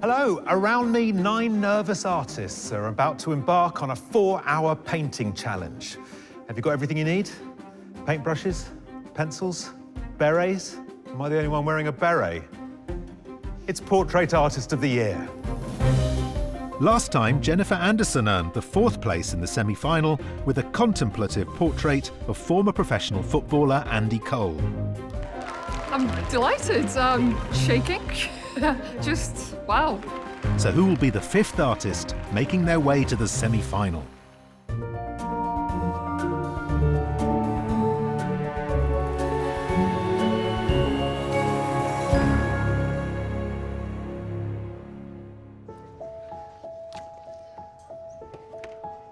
Hello, around me, 9 nervous artists are about to embark on a 4-hour painting challenge. Have you got everything you need? Paintbrushes, pencils, berets? Am I the only one wearing a beret? It's Portrait Artist of the Year. Last time, Jennifer Anderson earned the 4th place in the semi-final with a contemplative portrait of former professional footballer Andy Cole. I'm delighted. Shaking. Just wow. So who will be the 5th artist making their way to the semi-final?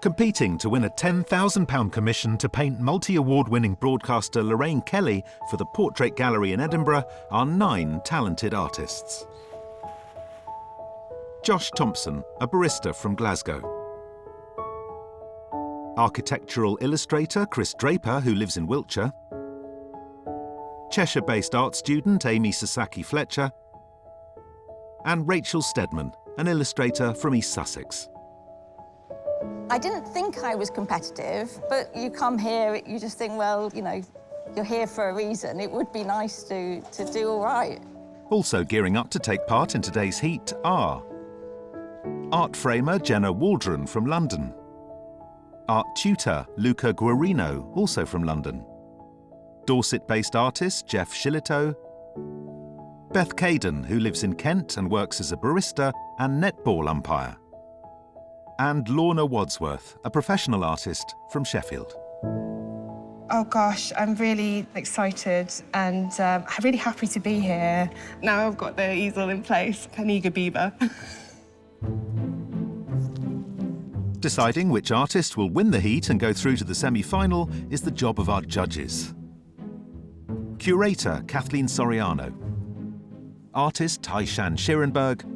Competing to win a £10,000 commission to paint multi-award-winning broadcaster Lorraine Kelly for the Portrait Gallery in Edinburgh are 9 talented artists. Josh Thompson, a barista from Glasgow. Architectural illustrator Chris Draper, who lives in Wiltshire. Cheshire-based art student Amy Sasaki Fletcher. And Rachel Stedman, an illustrator from East Sussex. I didn't think I was competitive, but you come here, you just think, well, you know, you're here for a reason. It would be nice to do all right. Also gearing up to take part in today's heat are art framer Jenna Waldron from London, art tutor Luca Guarino, also from London, Dorset-based artist Jeff Shillito, Beth Caden, who lives in Kent and works as a barista and netball umpire, and Lorna Wadsworth, a professional artist from Sheffield. Oh gosh, I'm really excited and I'm really happy to be here. Now I've got the easel in place, an eager beaver. Deciding which artist will win the heat and go through to the semi-final is the job of our judges. Curator Kathleen Soriano, artist Taishan Shirenberg,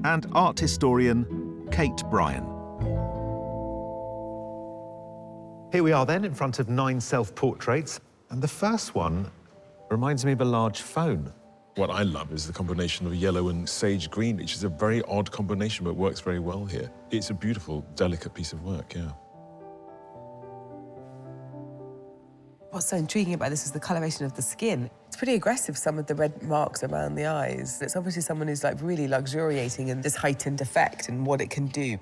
and art historian Kate Bryan. Here we are then, in front of 9 self-portraits, and the first one reminds me of a large phone. What I love is the combination of yellow and sage green, which is a very odd combination, but works very well here. It's a beautiful, delicate piece of work, yeah. What's so intriguing about this is the coloration of the skin. It's pretty aggressive, some of the red marks around the eyes. It's obviously someone who's like really luxuriating in this heightened effect and what it can do.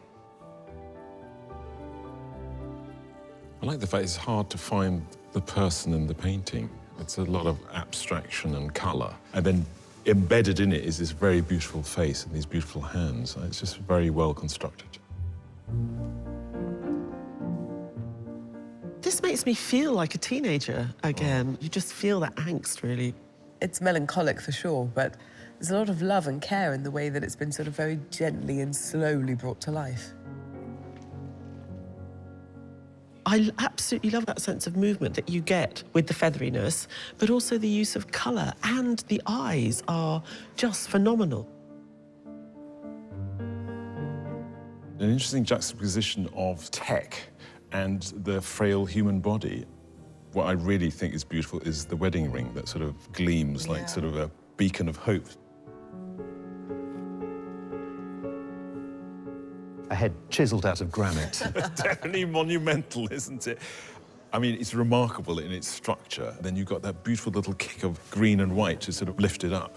I like the fact it's hard to find the person in the painting. It's a lot of abstraction and colour. And then embedded in it is this very beautiful face and these beautiful hands. It's just very well constructed. This makes me feel like a teenager again. You just feel that angst, really. It's melancholic for sure, but there's a lot of love and care in the way that it's been sort of very gently and slowly brought to life. I absolutely love that sense of movement that you get with the featheriness, but also the use of colour, and the eyes are just phenomenal. An interesting juxtaposition of tech and the frail human body. What I really think is beautiful is the wedding ring that sort of gleams like sort of a beacon of hope. A head chiselled out of granite. Definitely monumental, isn't it? I mean, it's remarkable in its structure. Then you've got that beautiful little kick of green and white to sort of lift it up.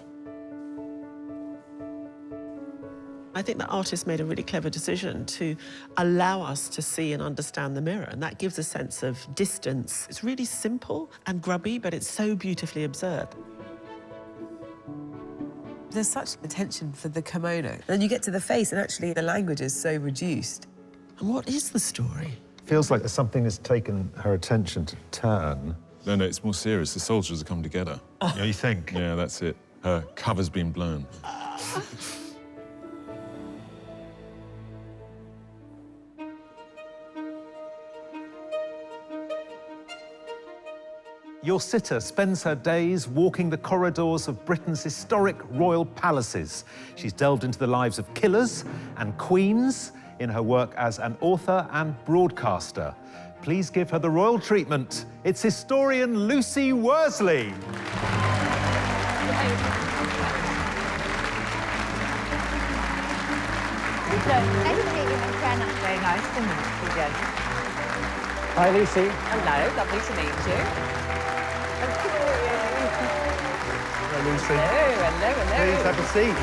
I think the artist made a really clever decision to allow us to see and understand the mirror, and that gives a sense of distance. It's really simple and grubby, but it's so beautifully observed. There's such attention for the kimono. Then you get to the face, and actually the language is so reduced. And what is the story? Feels like there's something that's taken her attention to turn. No, it's more serious. The soldiers have come together. Yeah, you think? Yeah, that's it. Her cover's been blown. Your sitter spends her days walking the corridors of Britain's historic royal palaces. She's delved into the lives of killers and queens in her work as an author and broadcaster. Please give her the royal treatment. It's historian Lucy Worsley. Nice to meet you, my friend. Very nice to meet you, Jen. Hi, Lucy. Hello, lovely to meet you. Hello, Lucy. Hello. Please have a seat.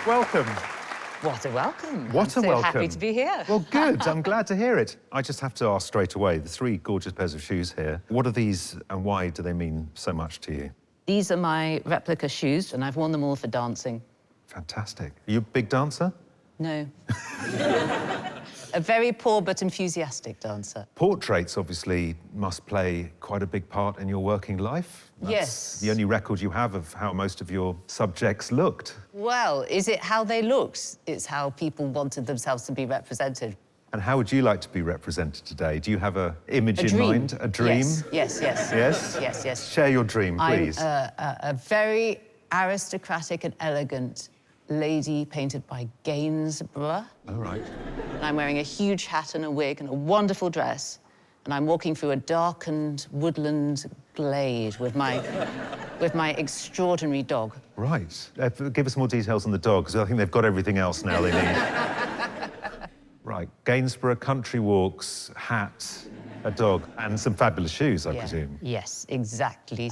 Welcome. What a welcome. What I'm a welcome. happy to be here. Well, good. I'm glad to hear it. I just have to ask straight away, the 3 gorgeous pairs of shoes here, what are these and why do they mean so much to you? These are my replica shoes, and I've worn them all for dancing. Fantastic. Are you a big dancer? No. A very poor but enthusiastic dancer. Portraits obviously must play quite a big part in your working life. That's Yes. the only record you have of how most of your subjects looked. Well, is it how they looked? It's how people wanted themselves to be represented. And how would you like to be represented today? Do you have an image A in dream. mind? A dream? Yes. Yes? Yes. Share your dream, please. I'm a very aristocratic and elegant lady painted by Gainsborough. All right. And I'm wearing a huge hat and a wig and a wonderful dress. And I'm walking through a darkened woodland glade with my extraordinary dog. Right. Give us more details on the dog, because I think they've got everything else now they need. Right. Gainsborough, country walks, hat, a dog, and some fabulous shoes, I presume. Yes, exactly.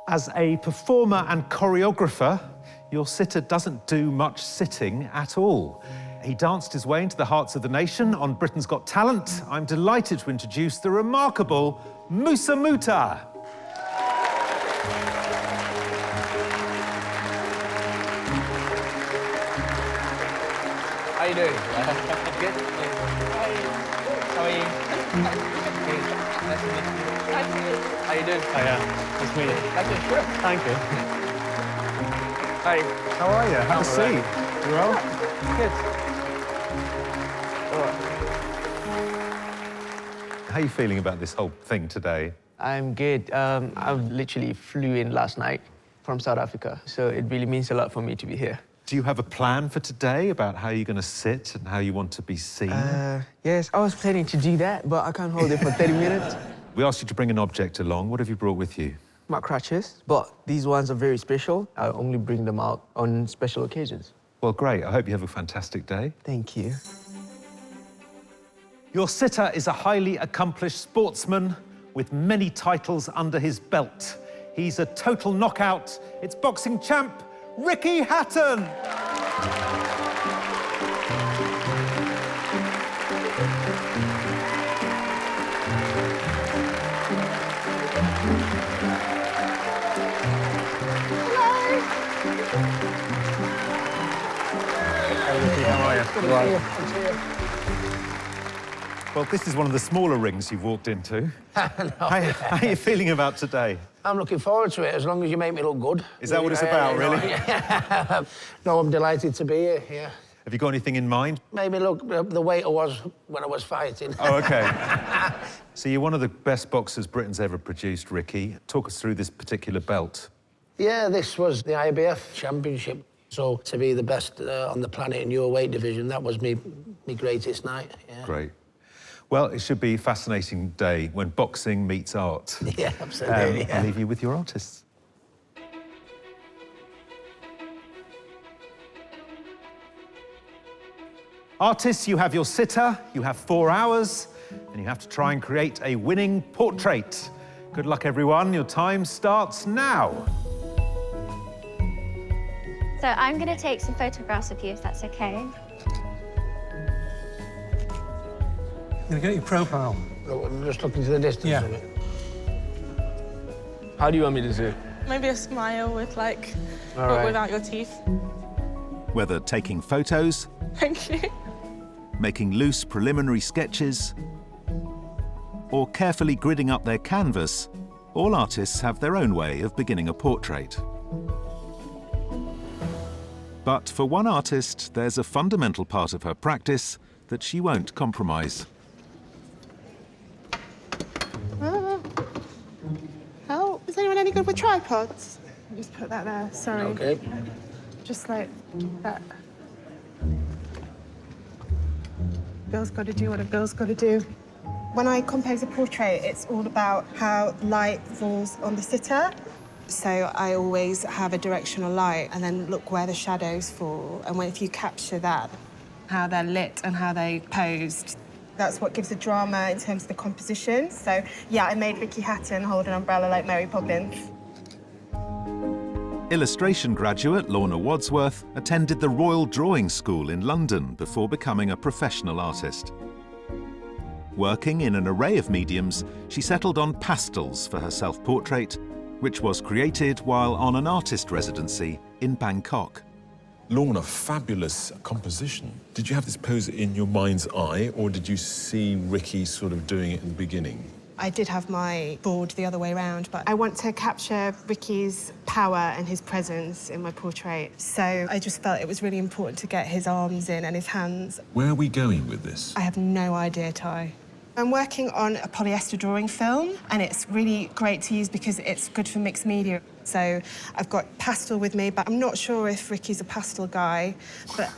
As a performer and choreographer, your sitter doesn't do much sitting at all. He danced his way into the hearts of the nation on Britain's Got Talent. I'm delighted to introduce the remarkable Musa Muta. How you doing? Good? How are you? Nice to meet you. How you doing? I am. Nice to meet you. Sure. Thank you. Hi. How are you? Have a seat. You well? Good. How are you feeling about this whole thing today? I'm good. I literally flew in last night from South Africa, so it really means a lot for me to be here. Do you have a plan for today about how you're going to sit and how you want to be seen? Yes, I was planning to do that, but I can't hold it for 30 minutes. We asked you to bring an object along. What have you brought with you? My crutches, but these ones are very special. I only bring them out on special occasions. Well, great. I hope you have a fantastic day. Thank you. Your sitter is a highly accomplished sportsman with many titles under his belt. He's a total knockout. It's boxing champ, Ricky Hatton. Well, this is one of the smaller rings you've walked into. How are you feeling about today? I'm looking forward to it, as long as you make me look good. Is that what it's about, really? No, I'm delighted to be here, yeah. Have you got anything in mind? Made me look the weight I was when I was fighting. Oh, OK. So you're one of the best boxers Britain's ever produced, Ricky. Talk us through this particular belt. Yeah, this was the IBF Championship. So to be the best on the planet in your weight division, that was me greatest night, yeah. Great. Well, it should be a fascinating day when boxing meets art. Yeah, absolutely. I'll leave you with your artists. Artists, you have your sitter, you have 4 hours, and you have to try and create a winning portrait. Good luck, everyone. Your time starts now. So I'm going to take some photographs of you, if that's okay. Gonna get your profile. Look, I'm just looking to the distance Yeah. of it. How do you want me to do it? Maybe a smile with, like, All but right. without your teeth. Whether taking photos, Thank you. making loose preliminary sketches, or carefully gridding up their canvas, all artists have their own way of beginning a portrait. But for one artist, there's a fundamental part of her practice that she won't compromise. Oh, is anyone any good with tripods? Just put that there, sorry. Okay. Just like that. Girl's got to do what a girl's got to do. When I compose a portrait, it's all about how light falls on the sitter. So I always have a directional light and then look where the shadows fall. And if you capture that, how they're lit and how they posed, that's what gives the drama in terms of the composition. So, yeah, I made Ricky Hatton hold an umbrella like Mary Poppins. Illustration graduate Lorna Wadsworth attended the Royal Drawing School in London before becoming a professional artist. Working in an array of mediums, she settled on pastels for her self-portrait, which was created while on an artist residency in Bangkok. Lorna, fabulous composition. Did you have this pose in your mind's eye, or did you see Ricky sort of doing it in the beginning? I did have my board the other way around, but I want to capture Ricky's power and his presence in my portrait. So I just felt it was really important to get his arms in and his hands. Where are we going with this? I have no idea, Ty. I'm working on a polyester drawing film, and it's really great to use because it's good for mixed media. So I've got pastel with me, but I'm not sure if Ricky's a pastel guy, but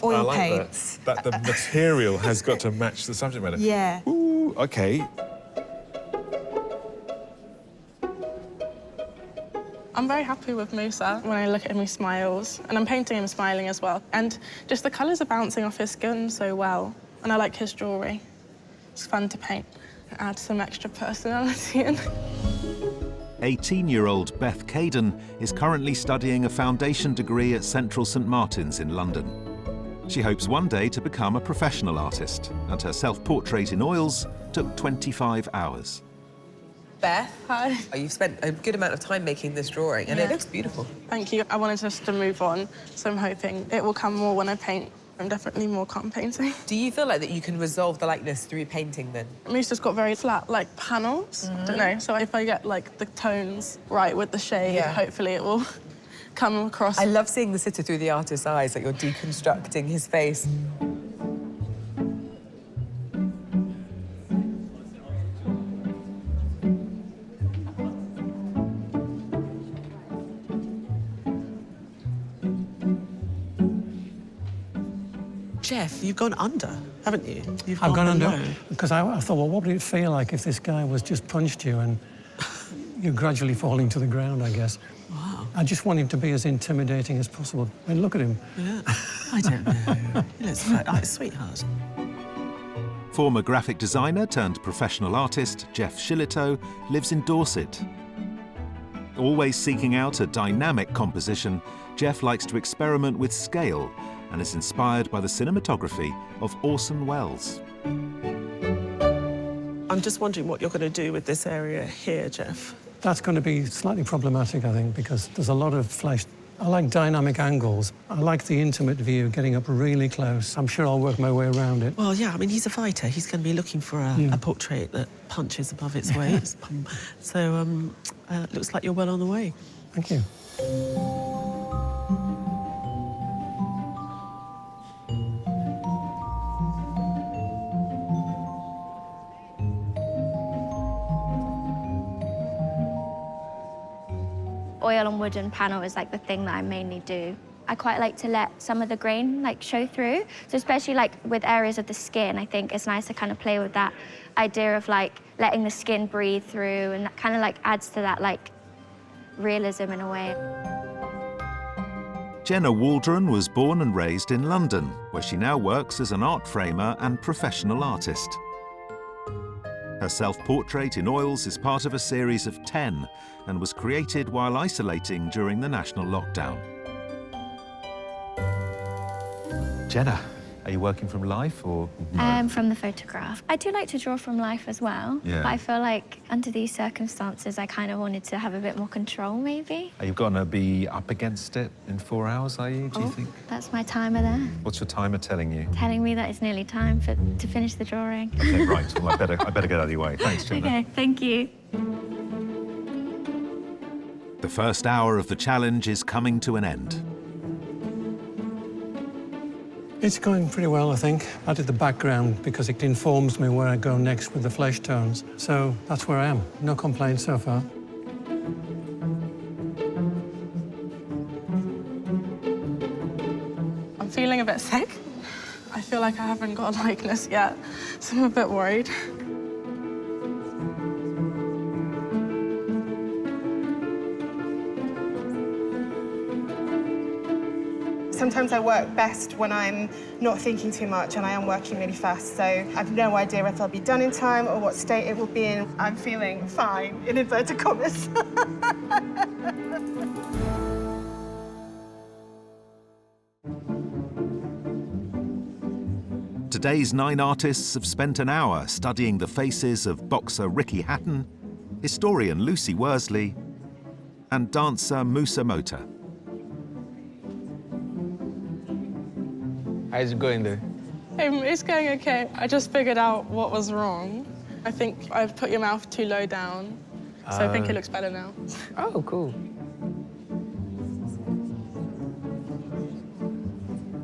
oil I like paints. that the material has got to match the subject matter. Yeah. Ooh, okay. I'm very happy with Musa when I look at him, he smiles. And I'm painting him smiling as well. And just the colours are bouncing off his skin so well. And I like his jewellery. It's fun to paint. Add some extra personality in. 18-year-old Beth Caden is currently studying a foundation degree at Central St Martin's in London. She hopes one day to become a professional artist, and her self-portrait in oils took 25 hours. Beth, Hi. You've spent a good amount of time making this drawing, and it looks beautiful. Thank you. I wanted us to move on, so I'm hoping it will come more when I paint. I'm definitely more calm painting. Do you feel like that you can resolve the likeness through painting then? Musa's got very flat, like, panels. Don't know. So if I get, like, the tones right with the shade, hopefully it will come across. I love seeing the sitter through the artist's eyes, like you're deconstructing his face. Jeff, you've gone under, haven't you? I've gone under because I thought, well, what would it feel like if this guy was just punched you and you're gradually falling to the ground, I guess. Wow. I just want him to be as intimidating as possible. I mean, look at him. Yeah. I don't know. He looks like a sweetheart. Former graphic designer turned professional artist Jeff Shillito lives in Dorset. Always seeking out a dynamic composition, Jeff likes to experiment with scale and is inspired by the cinematography of Orson Welles. I'm just wondering what you're going to do with this area here, Jeff. That's going to be slightly problematic, I think, because there's a lot of flesh. I like dynamic angles. I like the intimate view, getting up really close. I'm sure I'll work my way around it. Well, yeah, I mean, he's a fighter. He's going to be looking for a portrait that punches above its weight. So, looks like you're well on the way. Thank you. Oil and wooden panel is like the thing that I mainly do. I quite like to let some of the grain like show through. So especially like with areas of the skin, I think it's nice to kind of play with that idea of like letting the skin breathe through, and that kind of like adds to that like realism in a way. Jenna Waldron was born and raised in London, where she now works as an art framer and professional artist. Her self-portrait in oils is part of a series of 10 and was created while isolating during the national lockdown. Jenna, are you working from life or From the photograph. I do like to draw from life as well, but I feel like under these circumstances, I kind of wanted to have a bit more control, maybe. Are you going to be up against it in 4 hours, are you, do you think? That's my timer there, What's your timer telling you? telling me that it's nearly time to finish the drawing. Okay, right, well, I better get out of your way. Thanks, Jenna. Okay, thank you. The first hour of the challenge is coming to an end. It's going pretty well, I think. I did the background because it informs me where I go next with the flesh tones. So that's where I am. No complaints so far. I'm feeling a bit sick. I feel like I haven't got a likeness yet, so I'm a bit worried. Sometimes I work best when I'm not thinking too much and I am working really fast, so I've no idea if I'll be done in time or what state it will be in. I'm feeling fine, in inverted commas. Today's 9 artists have spent an hour studying the faces of boxer Ricky Hatton, historian Lucy Worsley, and dancer Musa Mota. How's it going there? It's going okay. I just figured out what was wrong. I think I've put your mouth too low down, so I think it looks better now. Oh, cool.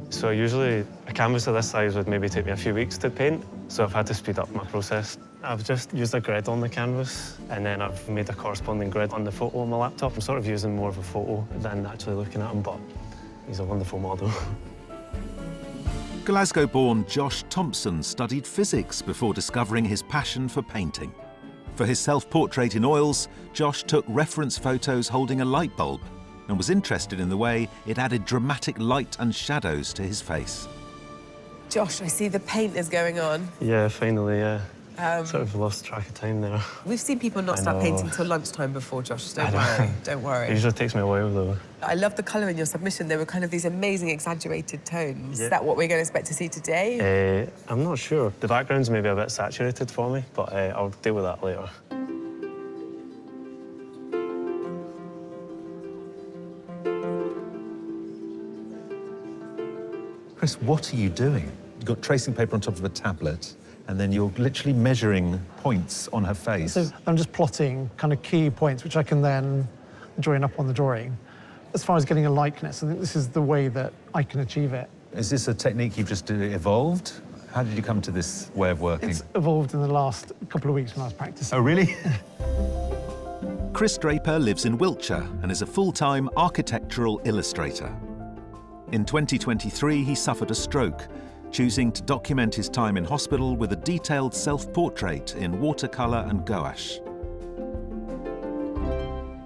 So usually a canvas of this size would maybe take me a few weeks to paint, so I've had to speed up my process. I've just used a grid on the canvas, and then I've made a corresponding grid on the photo on my laptop. I'm sort of using more of a photo than actually looking at him, but he's a wonderful model. Glasgow-born Josh Thompson studied physics before discovering his passion for painting. For his self-portrait in oils, Josh took reference photos holding a light bulb and was interested in the way it added dramatic light and shadows to his face. Josh, I see the paint is going on. Yeah, finally, yeah. Sort of lost track of time there. We've seen people not start painting till lunchtime before, Josh. Don't worry, don't worry. It usually takes me a while, though. I love the colour in your submission. There were kind of these amazing exaggerated tones. Yeah. Is that what we're going to expect to see today? I'm not sure. The background's maybe a bit saturated for me, but I'll deal with that later. Chris, what are you doing? You've got tracing paper on top of a tablet, and then you're literally measuring points on her face. So I'm just plotting kind of key points, which I can then join up on the drawing. As far as getting a likeness, I think this is the way that I can achieve it. Is this a technique you've just evolved? How did you come to this way of working? It's evolved in the last couple of weeks when I was practicing. Oh, really? Chris Draper lives in Wiltshire and is a full-time architectural illustrator. In 2023, he suffered a stroke, choosing to document his time in hospital with a detailed self-portrait in watercolour and gouache.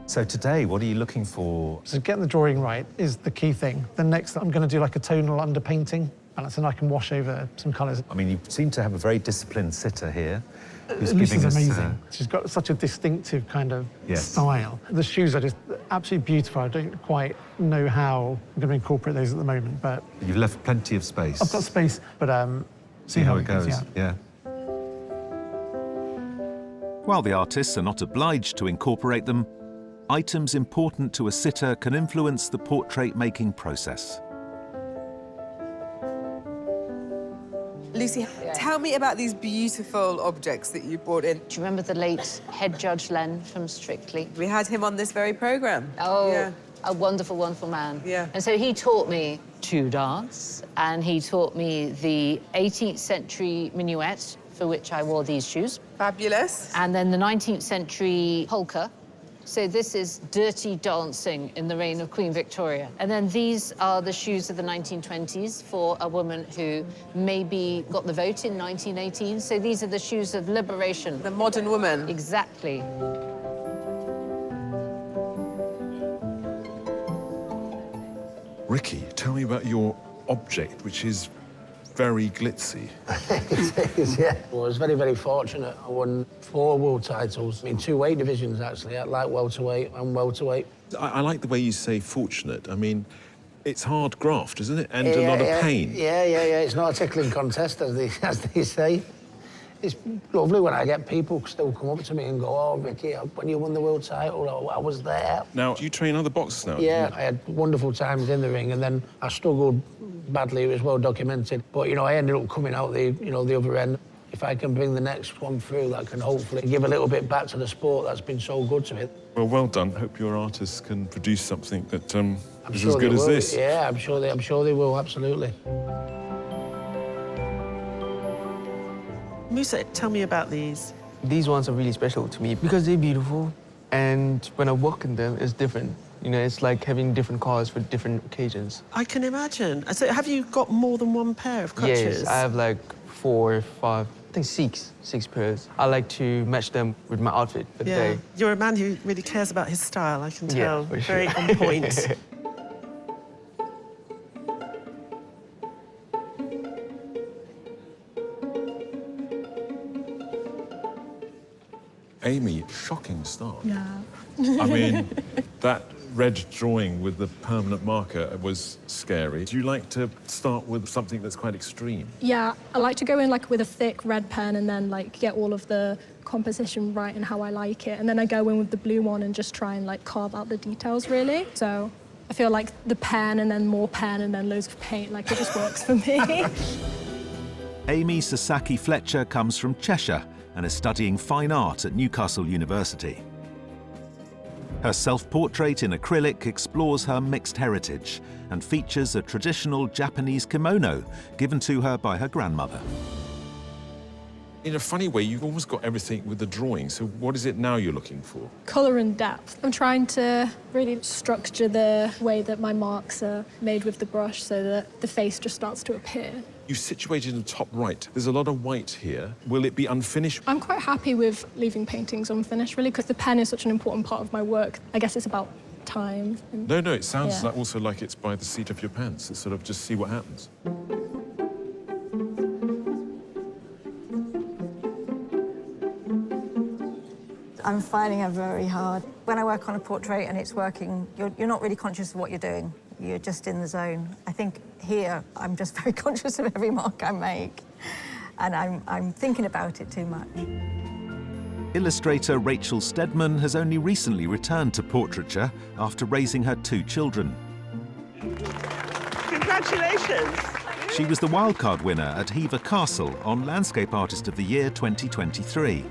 So today, what are you looking for? So getting the drawing right is the key thing. Then next, I'm going to do like a tonal underpainting, and then I can wash over some colours. I mean, you seem to have a very disciplined sitter here, who's Lucy's giving us... amazing. She's got such a distinctive kind of style. The shoes are just absolutely beautiful. I don't quite know how I'm going to incorporate those at the moment, but... You've left plenty of space. I've got space, but see how it goes, yeah. While the artists are not obliged to incorporate them, items important to a sitter can influence the portrait-making process. Lucy, tell me about these beautiful objects that you brought in. Do you remember the late head judge Len from Strictly? We had him on this very programme. Oh, yeah. A wonderful, wonderful man. Yeah. And so he taught me to dance, and he taught me the 18th century minuet, for which I wore these shoes. Fabulous. And then the 19th century polka. So this is dirty dancing in the reign of Queen Victoria. And then these are the shoes of the 1920s for a woman who maybe got the vote in 1918. So these are the shoes of liberation. The modern woman. Exactly. Ricky, tell me about your object, which is very glitzy. It is, yeah. Well, I was very, very fortunate. I won 4 world titles in 2 weight divisions, actually, at light welterweight and welterweight. I like the way you say fortunate. I mean, it's hard graft, isn't it? And a lot of pain. Yeah. It's not a tickling contest, as they say. It's lovely when I get people still come up to me and go, "Oh, Ricky, when you won the world title, I was there." Now, do you train other boxers now? Yeah, I had wonderful times in the ring, and then I struggled badly. It was well documented. But, you know, I ended up coming out the other end. If I can bring the next one through, that can hopefully give a little bit back to the sport that's been so good to me. Well done. Hope your artists can produce something that is sure as good they as will. this. Yeah, I'm sure they will, absolutely. Musa, tell me about these. These ones are really special to me because they're beautiful, and when I work in them, it's different. You know, it's like having different colours for different occasions. I can imagine. So have you got more than one pair of crutches? Yes, I have like 4, 5, I think 6 pairs. I like to match them with my outfit for the day. You're a man who really cares about his style, I can tell. Yeah, for Very sure. on point. Amy, shocking start. Yeah. I mean, that red drawing with the permanent marker was scary. Do you like to start with something that's quite extreme? Yeah, I like to go in like with a thick red pen and then like get all of the composition right and how I like it. And then I go in with the blue one and just try and like carve out the details really. So I feel like the pen and then more pen and then loads of paint, like it just works for me. Amy Sasaki Fletcher comes from Cheshire and is studying fine art at Newcastle University. Her self-portrait in acrylic explores her mixed heritage and features a traditional Japanese kimono given to her by her grandmother. In a funny way, you've almost got everything with the drawing, so what is it now you're looking for? Colour and depth. I'm trying to really structure the way that my marks are made with the brush so that the face just starts to appear. You situated in the top right. There's a lot of white here. Will it be unfinished? I'm quite happy with leaving paintings unfinished, really, because the pen is such an important part of my work. I guess it's about time. No, it sounds Yeah. like also like it's by the seat of your pants. It's sort of just see what happens. I'm finding it very hard. When I work on a portrait and it's working, you're not really conscious of what you're doing. You're just in the zone. I think here, I'm just very conscious of every mark I make, and I'm thinking about it too much. Illustrator Rachel Steadman has only recently returned to portraiture after raising her 2 children. Congratulations! She was the wildcard winner at Hever Castle on Landscape Artist of the Year 2023.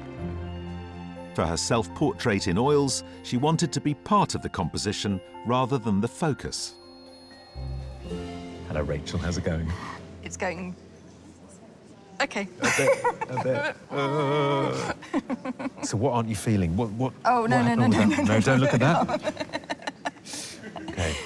For her self-portrait in oils, she wanted to be part of the composition rather than the focus. Hello, Rachel. How's it going? It's going... OK. A bit. So what aren't you feeling? What? Oh, no, what no, happened no, with no, that? no, Don't no, look at no. that. OK.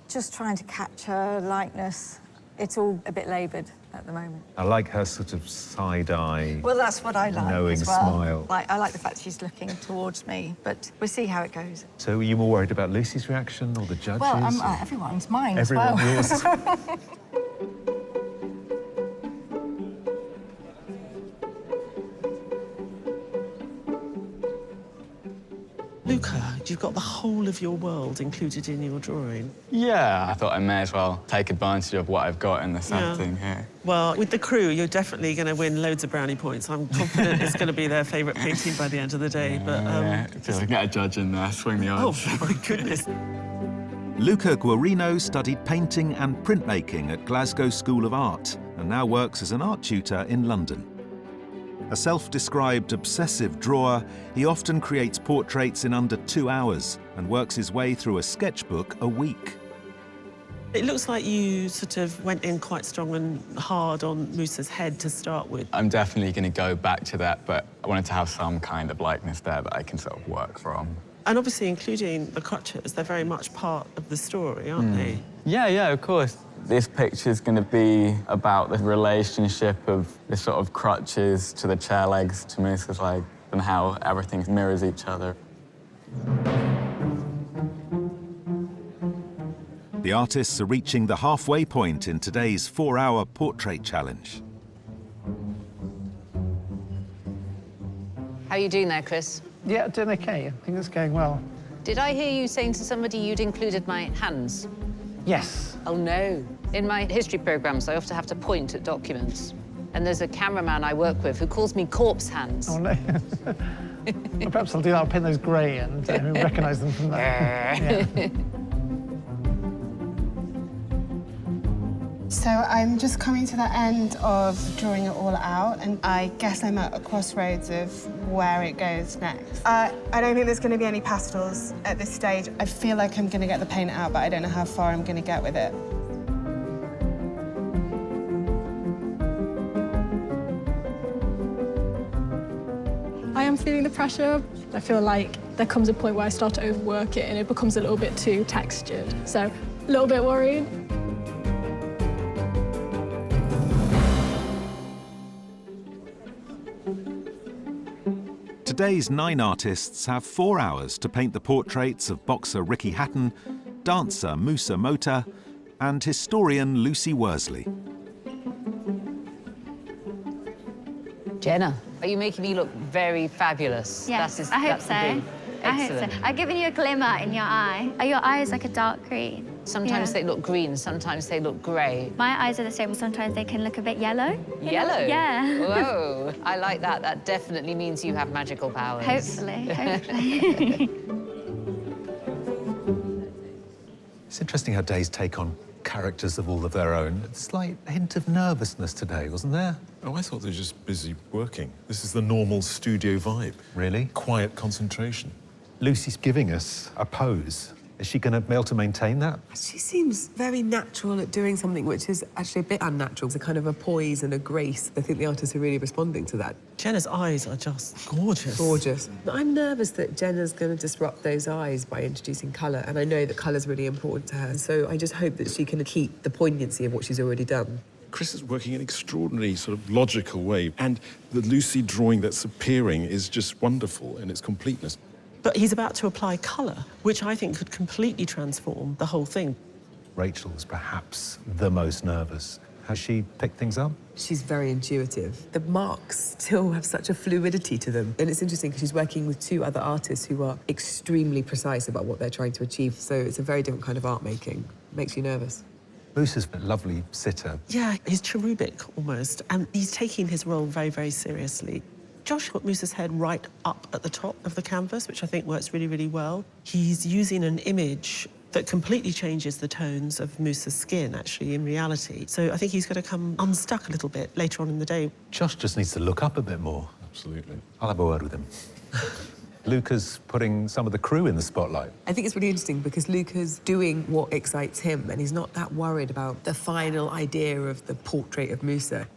Just trying to catch her likeness. It's all a bit laboured at the moment. I like her sort of side-eye, Well, that's what I like knowing as well. smile. I like the fact she's looking towards me, but we'll see how it goes. So are you more worried about Lucy's reaction or the judges? Well, or- everyone's mine Everyone, as well. yours. Luca, you've got the whole of your world included in your drawing. Yeah, I thought I may as well take advantage of what I've got in the setting here. Well, with the crew, you're definitely going to win loads of brownie points. I'm confident it's going to be their favourite painting by the end of the day. Yeah, just get a judge in there, swing the odds. Oh, my goodness. Luca Guarino studied painting and printmaking at Glasgow School of Art and now works as an art tutor in London. A self-described obsessive drawer, he often creates portraits in under 2 hours and works his way through a sketchbook a week. It looks like you sort of went in quite strong and hard on Musa's head to start with. I'm definitely going to go back to that, but I wanted to have some kind of likeness there that I can sort of work from. And obviously, including the crutches, they're very much part of the story, aren't they? Yeah, of course. This picture's going to be about the relationship of the sort of crutches to the chair legs to Musa's leg and how everything mirrors each other. The artists are reaching the halfway point in today's 4-hour portrait challenge. How are you doing there, Chris? Yeah, doing OK. I think it's going well. Did I hear you saying to somebody you'd included my hands? Yes. Oh, no. In my history programmes, I often have to point at documents. And there's a cameraman I work with who calls me corpse hands. Oh, no. Well, perhaps I'll do that. I'll paint those grey and recognise them from that. Yeah. So I'm just coming to the end of drawing it all out, and I guess I'm at a crossroads of where it goes next. I don't think there's going to be any pastels at this stage. I feel like I'm going to get the paint out, but I don't know how far I'm going to get with it. I am feeling the pressure. I feel like there comes a point where I start to overwork it and it becomes a little bit too textured. So a little bit worried. Today's 9 artists have 4 hours to paint the portraits of boxer Ricky Hatton, dancer Musa Mota, and historian Lucy Worsley. Jenna, Are you making me look very fabulous? Yes, That's I hope that's the so. dream. I hope Excellent. so. I've given you a glimmer in your eye. Are your eyes like a dark green? Sometimes Yeah. they look green, sometimes they look grey. My eyes are the same. Sometimes they can look a bit yellow. you know? Yellow? Yeah. Whoa, I like that. That definitely means you have magical powers. Hopefully, hopefully. It's interesting how days take on characters of all of their own. A slight hint of nervousness today, wasn't there? Oh, I thought they were just busy working. This is the normal studio vibe. Really? Quiet concentration. Lucy's giving us a pose. Is she going to be able to maintain that? She seems very natural at doing something which is actually a bit unnatural. It's a kind of a poise and a grace. I think the artists are really responding to that. Jenna's eyes are just gorgeous. Gorgeous. I'm nervous that Jenna's going to disrupt those eyes by introducing colour, and I know that colour's really important to her. So I just hope that she can keep the poignancy of what she's already done. Chris is working in an extraordinary sort of logical way, and the Lucy drawing that's appearing is just wonderful in its completeness. But he's about to apply colour, which I think could completely transform the whole thing. Rachel's perhaps the most nervous. Has she picked things up? She's very intuitive. The marks still have such a fluidity to them. And it's interesting because she's working with two other artists who are extremely precise about what they're trying to achieve. So it's a very different kind of art making. Makes you nervous. Moosa's a lovely sitter. Yeah, he's cherubic almost, and he's taking his role very, very seriously. Josh put Moosa's head right up at the top of the canvas, which I think works really, really well. He's using an image that completely changes the tones of Moosa's skin, actually, in reality. So I think he's going to come unstuck a little bit later on in the day. Josh just needs to look up a bit more. Absolutely. I'll have a word with him. Luca's putting some of the crew in the spotlight. I think it's really interesting because Luca's doing what excites him, and he's not that worried about the final idea of the portrait of Moosa.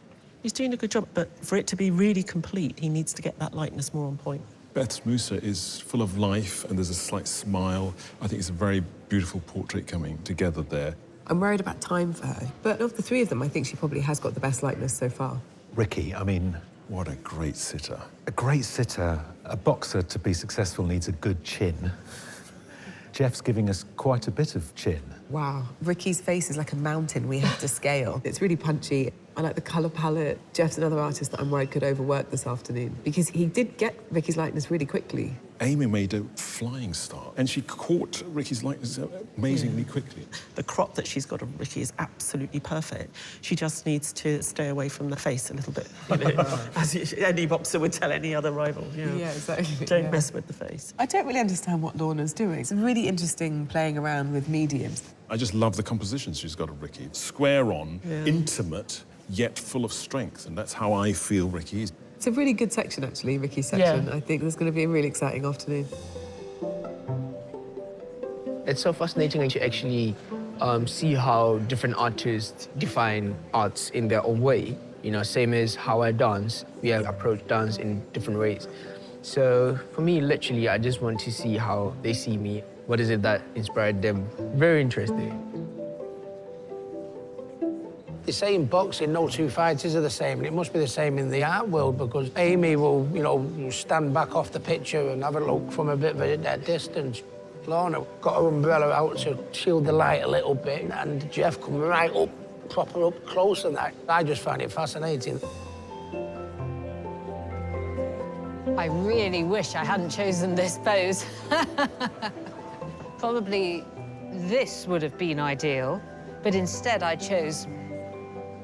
He's doing a good job, but for it to be really complete, he needs to get that likeness more on point. Beth's Moosa is full of life, and there's a slight smile. I think it's a very beautiful portrait coming together there. I'm worried about time for her, but of the three of them, I think she probably has got the best likeness so far. Ricky, I mean... What a great sitter. A great sitter. A boxer, to be successful, needs a good chin. Jeff's giving us quite a bit of chin. Wow. Ricky's face is like a mountain we have to scale. It's really punchy. I like the colour palette. Jeff's another artist that I'm worried could overwork this afternoon because he did get Ricky's likeness really quickly. Amy made a flying start, and she caught Ricky's likeness amazingly quickly. The crop that she's got of Ricky is absolutely perfect. She just needs to stay away from the face a little bit, you know, as any boxer would tell any other rival. You know, Yeah, exactly. Don't mess with the face. I don't really understand what Lorna's doing. It's really interesting playing around with mediums. I just love the compositions she's got of Ricky. Square on, Yeah. intimate, yet full of strength, and that's how I feel Ricky is. It's a really good section, actually, Ricky's section. Yeah. I think there's going to be a really exciting afternoon. It's so fascinating to actually see how different artists define arts in their own way. You know, same as how I dance, we have approached dance in different ways. So for me, literally, I just want to see how they see me. What is it that inspired them? Very interesting. They say in boxing, no two fighters are the same, and it must be the same in the art world because Amy will, you know, stand back off the picture and have a look from a bit of a distance. Lorna got her umbrella out to shield the light a little bit, and Jeff come right up, proper up close, and I just find it fascinating. I really wish I hadn't chosen this pose. Probably this would have been ideal, but instead I chose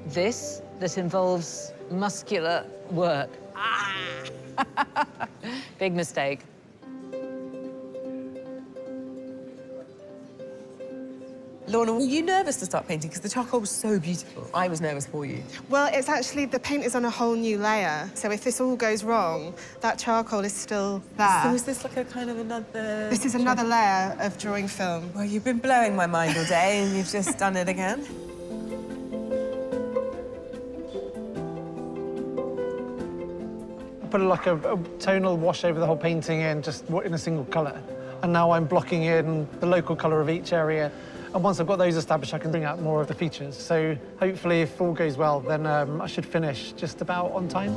this that involves muscular work. Ah! Big mistake. Lorna, were you nervous to start painting? Because the charcoal was so beautiful. I was nervous for you. Well, it's actually, the paint is on a whole new layer. So if this all goes wrong, that charcoal is still there. So is this like a kind of another... This is another layer of drawing film. Well, you've been blowing my mind all day and you've just done it again. I put like a tonal wash over the whole painting and just in a single colour. And now I'm blocking in the local colour of each area. And once I've got those established, I can bring out more of the features. So hopefully, if all goes well, then I should finish just about on time.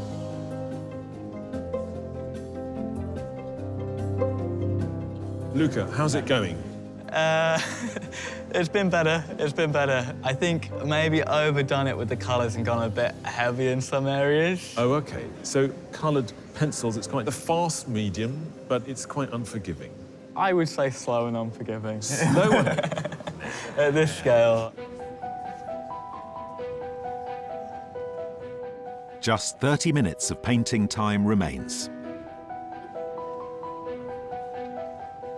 Luca, how's it going? It's been better. It's been better. I think maybe overdone it with the colours and gone a bit heavy in some areas. Oh, OK. So coloured pencils, it's quite the fast medium, but it's quite unforgiving. I would say slow and unforgiving. Slow one. At this scale. Just 30 minutes of painting time remains.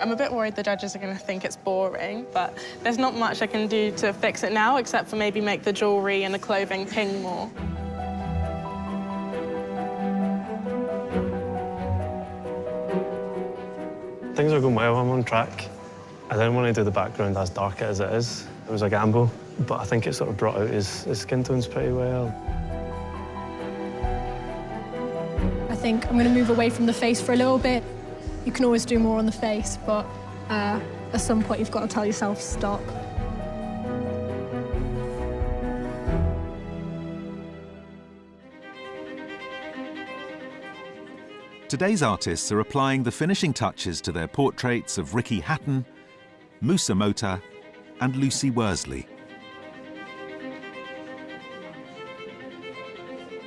I'm a bit worried the judges are going to think it's boring, but there's not much I can do to fix it now, except for maybe make the jewellery and the clothing ping more. Things are going well, I'm on track. I didn't want to do the background as dark as it is. It was a gamble, but I think it sort of brought out his skin tones pretty well. I think I'm going to move away from the face for a little bit. You can always do more on the face, but at some point you've got to tell yourself stop. Today's artists are applying the finishing touches to their portraits of Ricky Hatton, Musa Mota and Lucy Worsley.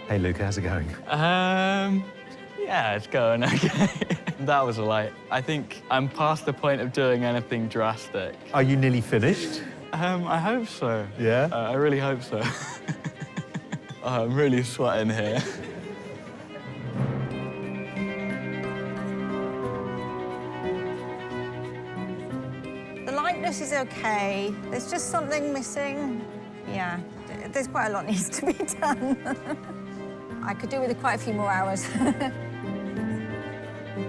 Hey, Luca, how's it going? Yeah, it's going okay. That was a light. I think I'm past the point of doing anything drastic. Are you nearly finished? I hope so. Yeah? I really hope so. I'm really sweating here. The likeness is okay. There's just something missing. Yeah, there's quite a lot needs to be done. I could do with quite a few more hours.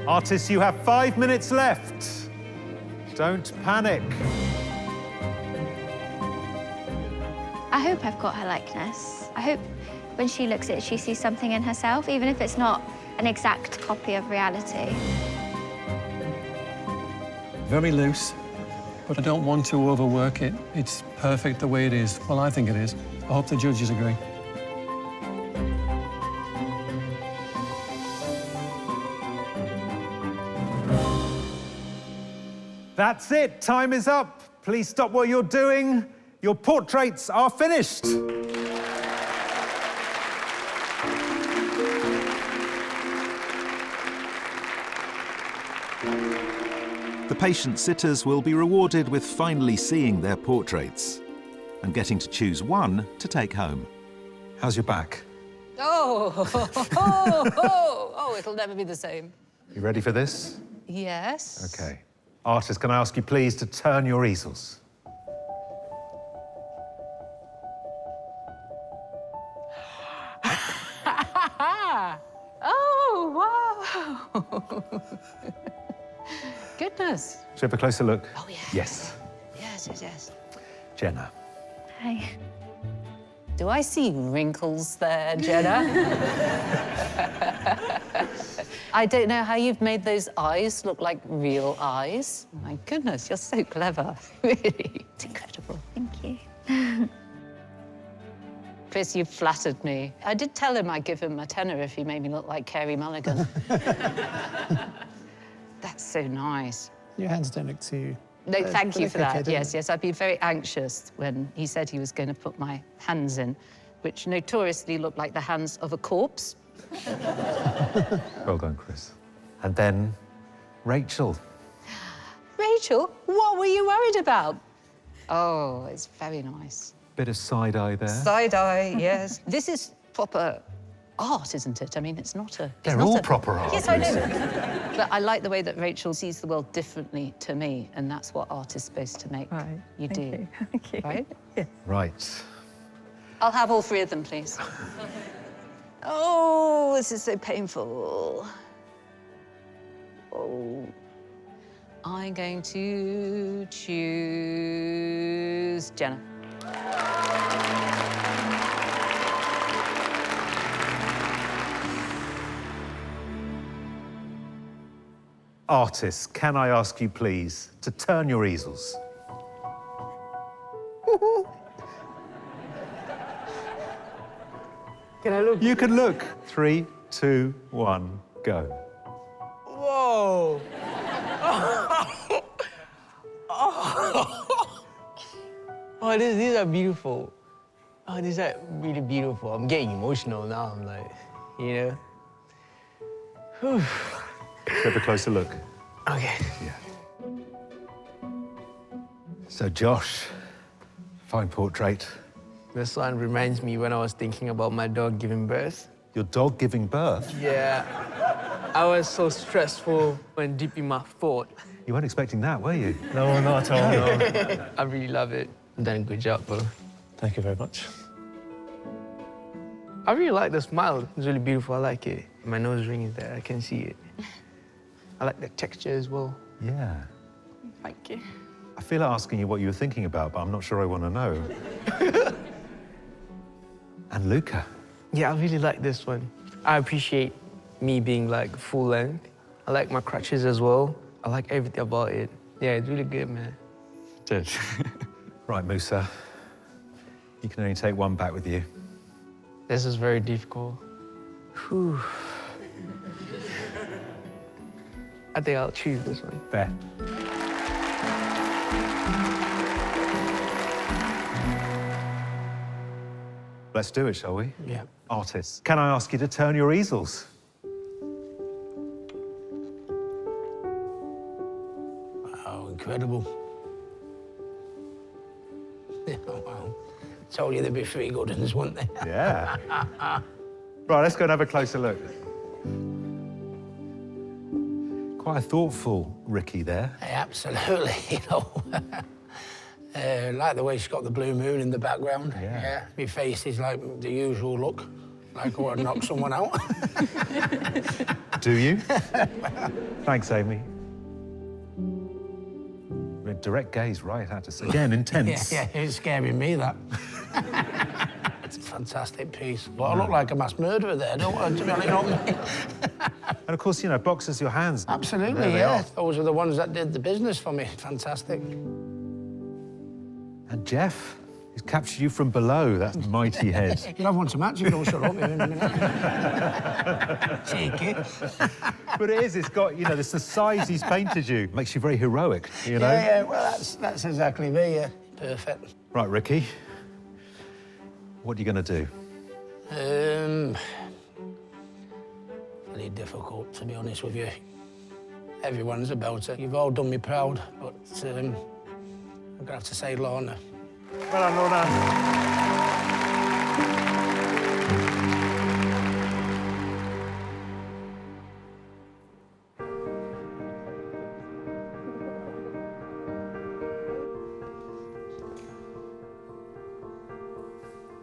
Artists, you have 5 minutes left. Don't panic. I hope I've got her likeness. I hope when she looks at it, she sees something in herself, even if it's not an exact copy of reality. Very loose, but I don't want to overwork it. It's perfect the way it is. Well, I think it is. I hope the judges agree. That's it. Time is up. Please stop what you're doing. Your portraits are finished. The patient sitters will be rewarded with finally seeing their portraits and getting to choose one to take home. How's your back? Oh, it'll never be the same. You ready for this? Yes. Okay. Artists, can I ask you please to turn your easels? Oh, wow. Goodness. Should we have a closer look? Oh, yeah. Yes. Yes, yes, yes. Jenna. Hi. Do I see wrinkles there, Jenna? I don't know how you've made those eyes look like real eyes. My goodness, you're so clever, really. It's incredible. Thank you. Chris, you flattered me. I did tell him I'd give him a tenner if he made me look like Carey Mulligan. That's so nice. Your hands don't look too... No, thank you look for that. okay, Yes, yes. I've been very anxious when he said he was going to put my hands in, which notoriously looked like the hands of a corpse. Well done, Chris. And then, Rachel. Rachel, what were you worried about? Oh, it's very nice. Bit of side-eye there. Side-eye, yes. This is proper art, isn't it? I mean, it's not a... They're all proper art, Yes, I Lucy. know. But I like the way that Rachel sees the world differently to me, and that's what art is supposed to make you do. Thank you. Right? Yeah. Right. I'll have all three of them, please. Oh, this is so painful. Oh. I'm going to choose Jenna. Artists, can I ask you please to turn your easels? Can I look? You can look. 3, 2, 1, go. Whoa! Oh. Oh, these are beautiful. Oh, these are really beautiful. I'm getting emotional now. I'm like, you know. Whew. Let's have a closer look. Okay. Yeah. So, Josh, fine portrait. This one reminds me when I was thinking about my dog giving birth. Your dog giving birth? Yeah. I was so stressful and deep in my thought. You weren't expecting that, were you? No, not at all, no. I really love it. You've done a good job, bro. Thank you very much. I really like the smile. It's really beautiful. I like it. My nose ring is there. I can see it. I like the texture as well. Yeah. Thank you. I feel like asking you what you were thinking about, but I'm not sure I want to know. And Luca. Yeah, I really like this one. I appreciate me being like full length. I like my crutches as well. I like everything about it. Yeah, it's really good, man. Good. Right, Musa. You can only take one back with you. This is very difficult. Whew. I think I'll choose this one. Fair. Let's do it, shall we? Yeah. Artists, can I ask you to turn your easels? Wow, incredible. Wow. Told you there'd be 3 good ones, wouldn't they? Yeah. Right, let's go and have a closer look. Quite a thoughtful Ricky there. Hey, absolutely, you know. Like the way she's got the blue moon in the background. Yeah. My face is like the usual look, like I want to knock someone out. Do you? Thanks, Amy. Direct gaze, right, I had to say. Again, intense. Yeah, it's scaring me, that. It's a fantastic piece. But I look like a mass murderer there, don't I? To be honest, you know what I mean? And of course, you know, boxers, your hands. Absolutely, there they yeah. are. Those are the ones that did the business for me. Fantastic. And Jeff, he's captured you from below, that mighty head. You'll have one to match if you don't shut up in a minute. Cheeky. But it is, it's got, you know, it's the size he's painted you. Makes you very heroic, you know? Yeah, well, that's exactly me, yeah. Perfect. Right, Ricky, what are you going to do? Really difficult, to be honest with you. Everyone's about it. You've all done me proud, but I'm going to have to say Lorna. Well done, Lorna.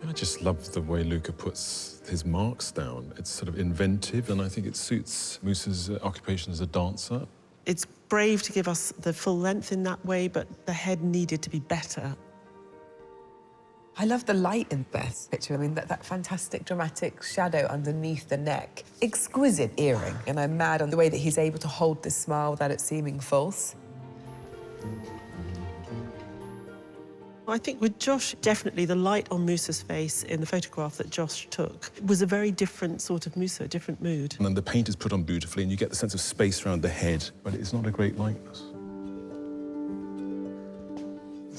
I just love the way Luca puts his marks down. It's sort of inventive, and I think it suits Musa's occupation as a dancer. It's brave to give us the full length in that way, but the head needed to be better. I love the light in Beth's picture. I mean, that fantastic dramatic shadow underneath the neck. Exquisite earring, and I'm mad on the way that he's able to hold this smile without it seeming false. I think with Josh, definitely the light on Musa's face in the photograph that Josh took was a very different sort of Musa, a different mood. And then the paint is put on beautifully, and you get the sense of space around the head, but it's not a great likeness.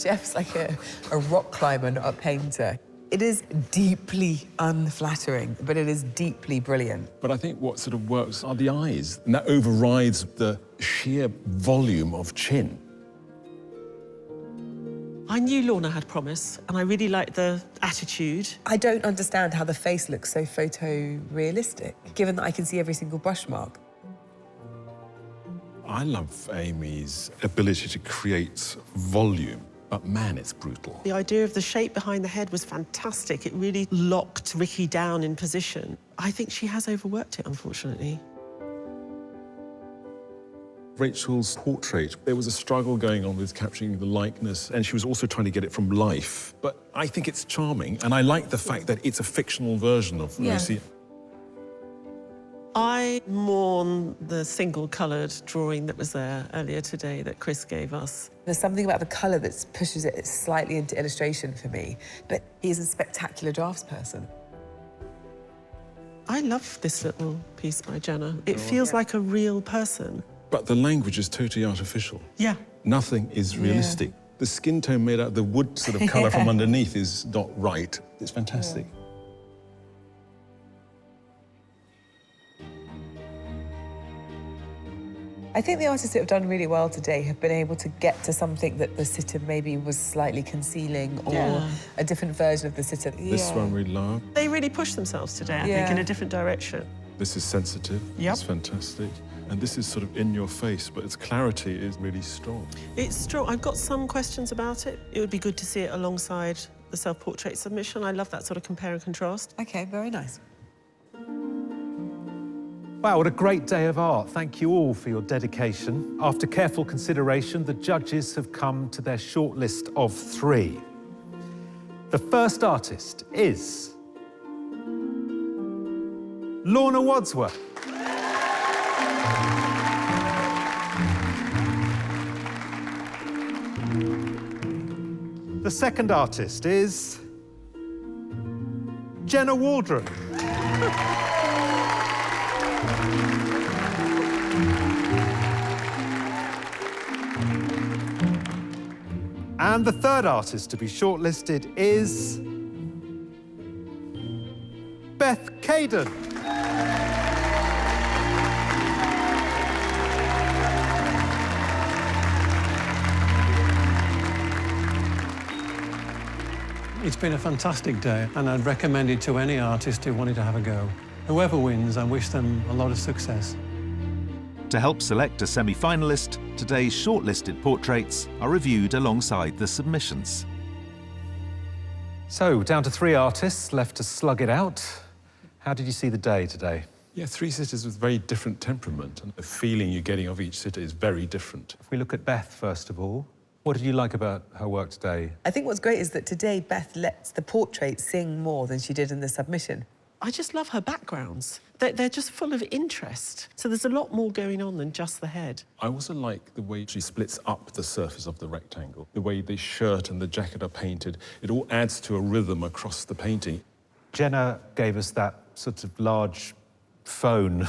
Jeff's like a rock climber, not a painter. It is deeply unflattering, but it is deeply brilliant. But I think what sort of works are the eyes, and that overrides the sheer volume of chin. I knew Lorna had promise, and I really liked the attitude. I don't understand how the face looks so photorealistic, given that I can see every single brush mark. I love Amy's ability to create volume, but man, it's brutal. The idea of the shape behind the head was fantastic. It really locked Ricky down in position. I think she has overworked it, unfortunately. Rachel's portrait, there was a struggle going on with capturing the likeness, and she was also trying to get it from life. But I think it's charming, and I like the fact that it's a fictional version of Lucy. I mourn the single-coloured drawing that was there earlier today that Chris gave us. There's something about the colour that pushes it slightly into illustration for me, but he's a spectacular draftsperson. I love this little piece by Jenna. It feels like a real person. But the language is totally artificial. Yeah. Nothing is realistic. The skin tone made out of the wood sort of colour from underneath is not right. It's fantastic. I think the artists that have done really well today have been able to get to something that the sitter maybe was slightly concealing, or a different version of the sitter. This one we love. They really pushed themselves today, I think, in a different direction. This is sensitive. Yep. It's fantastic. And this is sort of in your face, but its clarity is really strong. It's strong. I've got some questions about it. It would be good to see it alongside the self-portrait submission. I love that sort of compare and contrast. OK, very nice. Wow, what a great day of art. Thank you all for your dedication. After careful consideration, the judges have come to their shortlist of 3. The first artist is Lorna Wadsworth. The second artist is Jenna Waldron. And the third artist to be shortlisted is Beth Caden. It's been a fantastic day, and I'd recommend it to any artist who wanted to have a go. Whoever wins, I wish them a lot of success. To help select a semi-finalist, today's shortlisted portraits are reviewed alongside the submissions. So, down to 3 artists left to slug it out. How did you see the day today? Yeah, 3 sitters with very different temperament, and the feeling you're getting of each sitter is very different. If we look at Beth, first of all, what did you like about her work today? I think what's great is that today Beth lets the portrait sing more than she did in the submission. I just love her backgrounds. They're just full of interest. So there's a lot more going on than just the head. I also like the way she splits up the surface of the rectangle, the way the shirt and the jacket are painted. It all adds to a rhythm across the painting. Jenna gave us that sort of large phone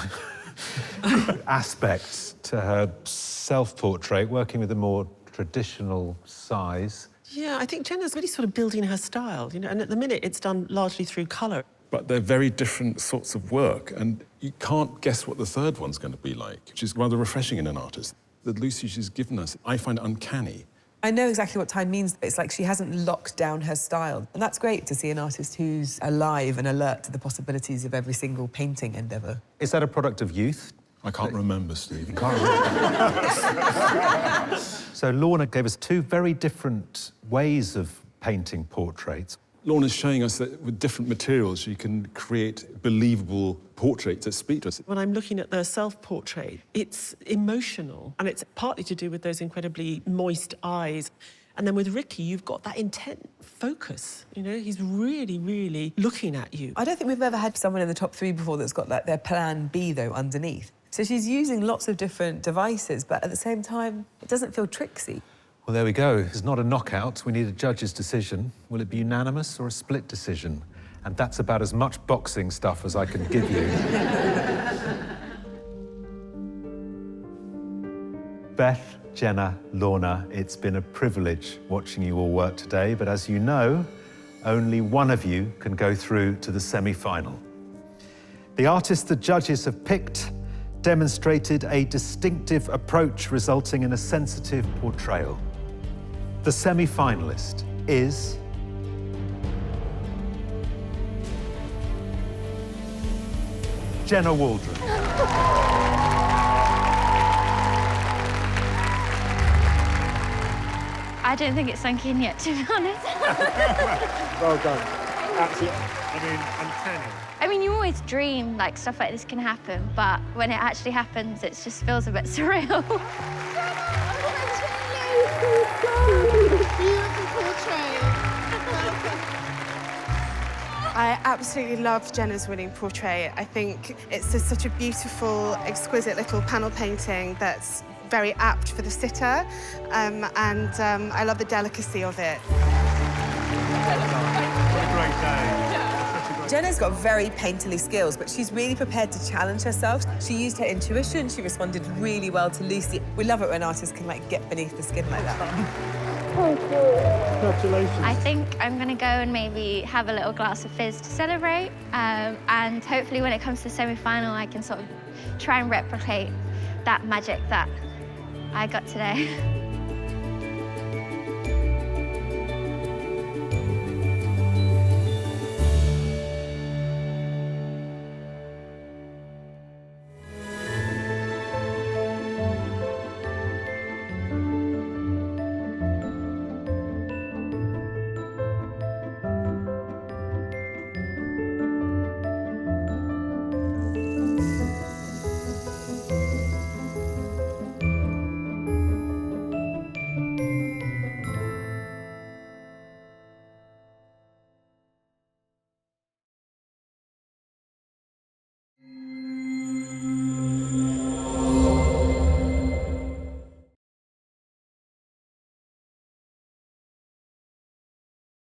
aspect to her self-portrait, working with a more traditional size. Yeah, I think Jenna's really sort of building her style, you know, and at the minute it's done largely through colour. But they're very different sorts of work, and you can't guess what the third one's going to be like, which is rather refreshing in an artist. The Lucy she's given us, I find uncanny. I know exactly what time means. It's like she hasn't locked down her style. And that's great to see an artist who's alive and alert to the possibilities of every single painting endeavour. Is that a product of youth? I can't remember, Steve. You can't remember. So Lorna gave us 2 very different ways of painting portraits. Lorna's showing us that with different materials, you can create believable portraits that speak to us. When I'm looking at the self-portrait, it's emotional, and it's partly to do with those incredibly moist eyes. And then with Ricky, you've got that intent focus. You know, he's really, really looking at you. I don't think we've ever had someone in the top 3 before that's got like their plan B, though, underneath. So she's using lots of different devices, but at the same time, it doesn't feel tricksy. Well, there we go. It's not a knockout. We need a judge's decision. Will it be unanimous or a split decision? And that's about as much boxing stuff as I can give you. Beth, Jenna, Lorna, it's been a privilege watching you all work today, but as you know, only one of you can go through to the semi-final. The artist the judges have picked demonstrated a distinctive approach resulting in a sensitive portrayal. The semi-finalist is Jenna Waldron. I don't think it's sunk in yet, to be honest. Well done. Absolutely. I mean, uncanny. I mean, you always dream like stuff like this can happen, but when it actually happens, it just feels a bit surreal. I absolutely loved Jenna's winning portrait. I think it's just such a beautiful, exquisite little panel painting that's very apt for the sitter, and I love the delicacy of it. What a great day. Jenna's got very painterly skills, but she's really prepared to challenge herself. She used her intuition. She responded really well to Lucy. We love it when artists can, like, get beneath the skin like that. Congratulations. I think I'm going to go and maybe have a little glass of fizz to celebrate. And hopefully when it comes to the semi-final, I can sort of try and replicate that magic that I got today.